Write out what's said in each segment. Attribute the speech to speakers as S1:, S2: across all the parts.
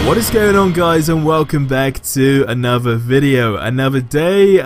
S1: What is going on, guys, and welcome back to another video. Another day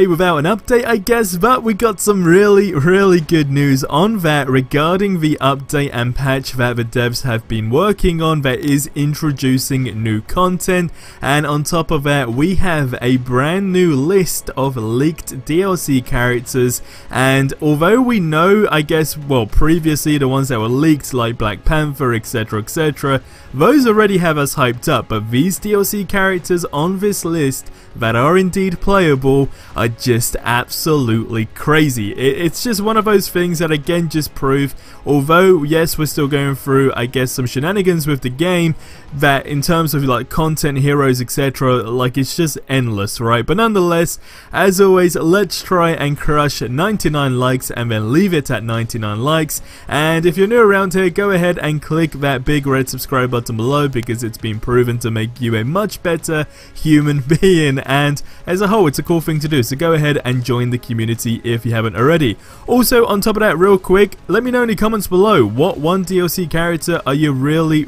S1: without an update, I guess, but we got some really good news on that regarding the update and patch that the devs have been working on that is introducing new content. And on top of that, we have a brand new list of leaked DLC characters. And although we know, I guess, well, previously the ones that were leaked like Black Panther, etc, those already have us hyped up, but these DLC characters on this list that are indeed playable are just absolutely crazy. It's just one of those things that again just prove, although yes, we're still going through, I guess, some shenanigans with the game, that in terms of like content, heroes, etc, like it's just endless, right? But nonetheless, as always, let's try and crush 99 likes and then leave it at 99 likes. And if you're new around here, go ahead and click that big red subscribe button below, because it's been proven to make you a much better human being, and as a whole it's a cool thing to do, so go ahead and join the community if you haven't already. Also, on top of that, real quick, let me know in the comments below, what one DLC character are you really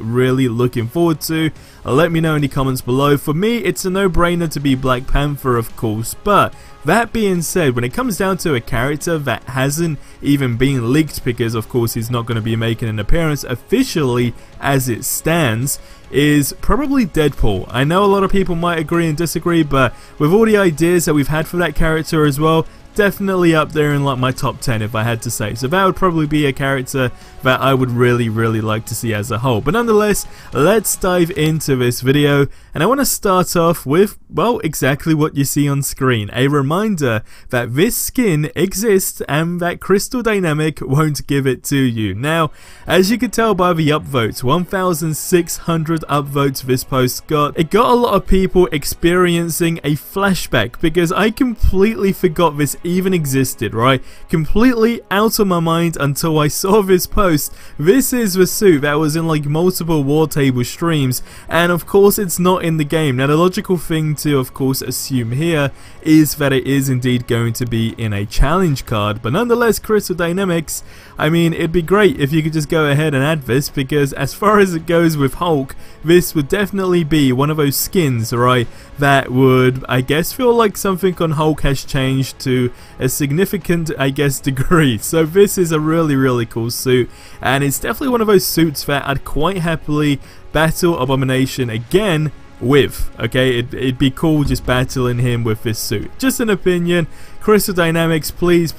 S1: looking forward to? Let me know in the comments below. For me, it's a no-brainer to be Black Panther, of course, but that being said, when it comes down to a character that hasn't even been leaked, because of course he's not going to be making an appearance officially as it stands, is probably Deadpool. I know a lot of people might agree and disagree, but with all the ideas that we've had for that character as well, definitely up there in like my top 10 if I had to say. So that would probably be a character that I would really like to see as a whole. But nonetheless, let's dive into this video, and I want to start off with, well, exactly what you see on screen. A reminder that this skin exists and that Crystal Dynamics won't give it to you. Now, as you can tell by the upvotes, 1,600 upvotes this post got. It got a lot of people experiencing a flashback, because I completely forgot this even existed, right? Completely out of my mind until I saw this post. This is the suit that was in like multiple War Table streams, and of course it's not in the game. Now the logical thing to of course assume here is that it is indeed going to be in a challenge card, but nonetheless, Crystal Dynamics, I mean, it'd be great if you could just go ahead and add this, because as far as it goes with Hulk, this would definitely be one of those skins, right, that would, I guess, feel like something on Hulk has changed to a significant, I guess, degree. So this is a really cool suit, and it's definitely one of those suits that I'd quite happily battle Abomination again with. Okay, it'd be cool just battling him with this suit. Just an opinion. Crystal Dynamics, please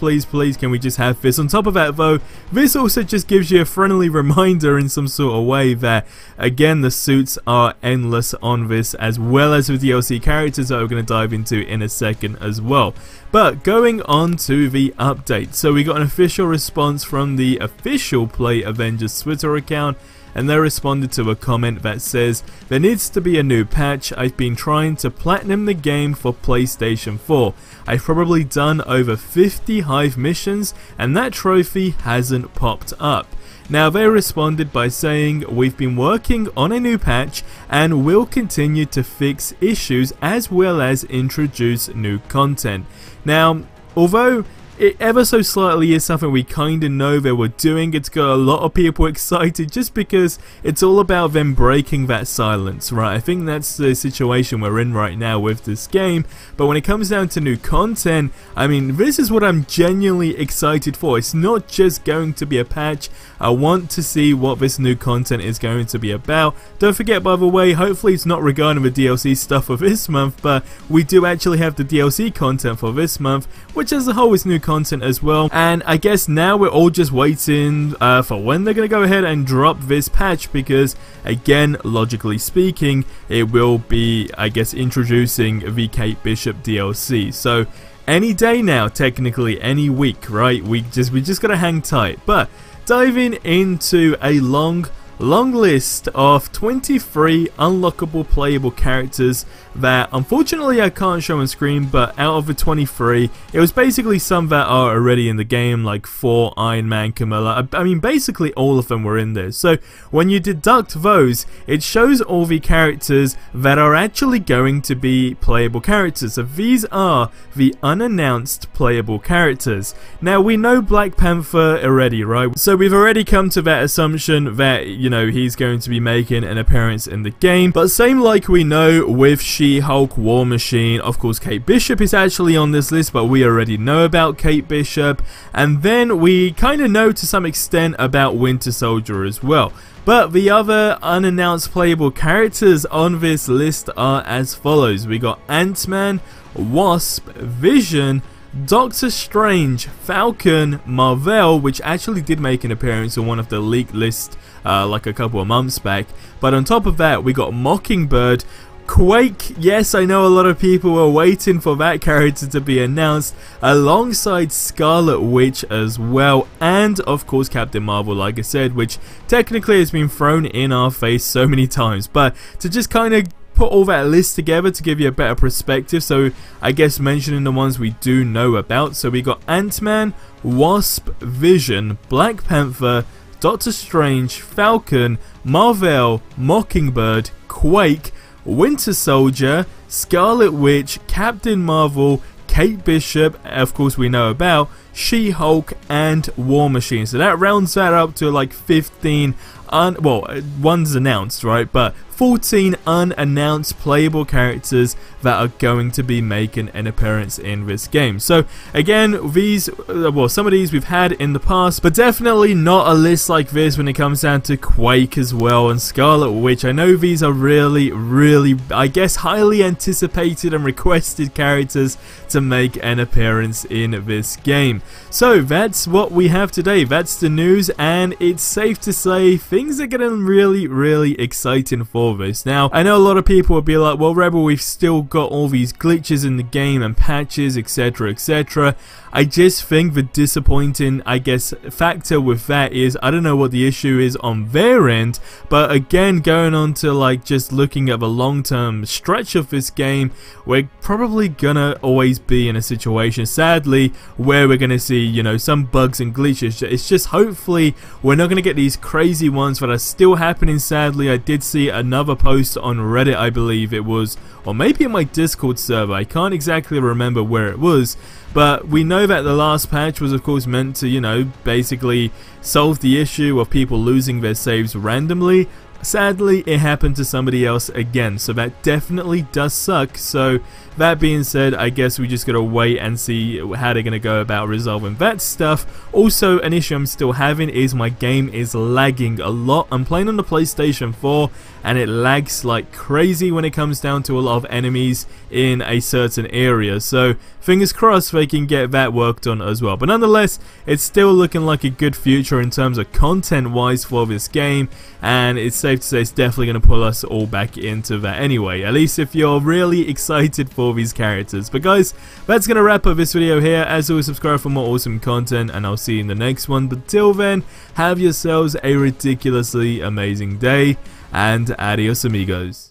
S1: can we just have this? On top of that though, this also just gives you a friendly reminder in some sort of way that again the suits are endless on this, as well as with DLC characters that we're going to dive into in a second as well. But going on to the update, so we got an official response from the official Play Avengers Twitter account, and they responded to a comment that says, "There needs to be a new patch. I've been trying to platinum the game for PlayStation 4. I've probably done over 50 Hive missions and that trophy hasn't popped up." Now they responded by saying, "We've been working on a new patch and will continue to fix issues as well as introduce new content." Now, although it ever so slightly is something we kinda know they were doing, it's got a lot of people excited just because it's all about them breaking that silence, right? I think that's the situation we're in right now with this game. But when it comes down to new content, I mean, this is what I'm genuinely excited for. It's not just going to be a patch. I want to see what this new content is going to be about. Don't forget, by the way, hopefully it's not regarding the DLC stuff for this month, but we do actually have the DLC content for this month, which as a whole is new content as well. And I guess now we're all just waiting for when they're going to go ahead and drop this patch, because again, logically speaking, it will be, I guess, introducing the Kate Bishop DLC. So any day now, technically any week, right? We just gotta hang tight. But diving into a long list of 23 unlockable playable characters that unfortunately I can't show on screen, but out of the 23, it was basically some that are already in the game, like Thor, Iron Man, Camilla. I mean, basically all of them were in there. So when you deduct those, it shows all the characters that are actually going to be playable characters. So these are the unannounced playable characters. Now we know Black Panther already, right? So we've already come to that assumption that, you know, he's going to be making an appearance in the game. But same like we know with She-Hulk, War Machine, of course Kate Bishop is actually on this list, but we already know about Kate Bishop. And then we kind of know to some extent about Winter Soldier as well. But the other unannounced playable characters on this list are as follows. We got Ant-Man, Wasp, Vision, Doctor Strange, Falcon, Marvel, which actually did make an appearance on one of the leaked lists like a couple of months back. But on top of that, we got Mockingbird, Quake. Yes, I know a lot of people were waiting for that character to be announced, alongside Scarlet Witch as well, and of course Captain Marvel, like I said, which technically has been thrown in our face so many times. But to just kind of put all that list together to give you a better perspective, so I guess mentioning the ones we do know about. So we got Ant-Man, Wasp, Vision, Black Panther, Doctor Strange, Falcon, Marvel, Mockingbird, Quake, Winter Soldier, Scarlet Witch, Captain Marvel, Kate Bishop, of course we know about, She-Hulk, and War Machine. So that rounds that up to like 15 one's announced, right, but 14 unannounced playable characters that are going to be making an appearance in this game. So again, these, well, some of these we've had in the past, but definitely not a list like this when it comes down to Quake as well and Scarlet Witch. I know these are really, I guess, highly anticipated and requested characters to make an appearance in this game. So that's what we have today. That's the news, and it's safe to say things are getting really exciting for this. Now, I know a lot of people will be like, well, Rebel, we've still got all these glitches in the game and patches, etc. I just think the disappointing, I guess, factor with that is, I don't know what the issue is on their end, but again, going on to like just looking at the long-term stretch of this game, we're probably gonna always be in a situation, sadly, where we're gonna see, you know, some bugs and glitches. It's just, hopefully we're not gonna get these crazy ones that are still happening. Sadly, I did see another post on Reddit, I believe it was, or maybe in my Discord server, I can't exactly remember where it was, but we know that the last patch was of course meant to, you know, basically solve the issue of people losing their saves randomly. Sadly, it happened to somebody else again, so that definitely does suck. So that being said, I guess we just gotta wait and see how they're gonna go about resolving that stuff. Also, an issue I'm still having is my game is lagging a lot. I'm playing on the PlayStation 4 and it lags like crazy when it comes down to a lot of enemies in a certain area. So fingers crossed they can get that worked on as well. But nonetheless, it's still looking like a good future in terms of content wise for this game, and it's safe to say it's definitely going to pull us all back into that anyway, at least if you're really excited for these characters. But guys, that's going to wrap up this video here. As always, subscribe for more awesome content, and I'll see you in the next one. But till then, have yourselves a ridiculously amazing day, and adios amigos.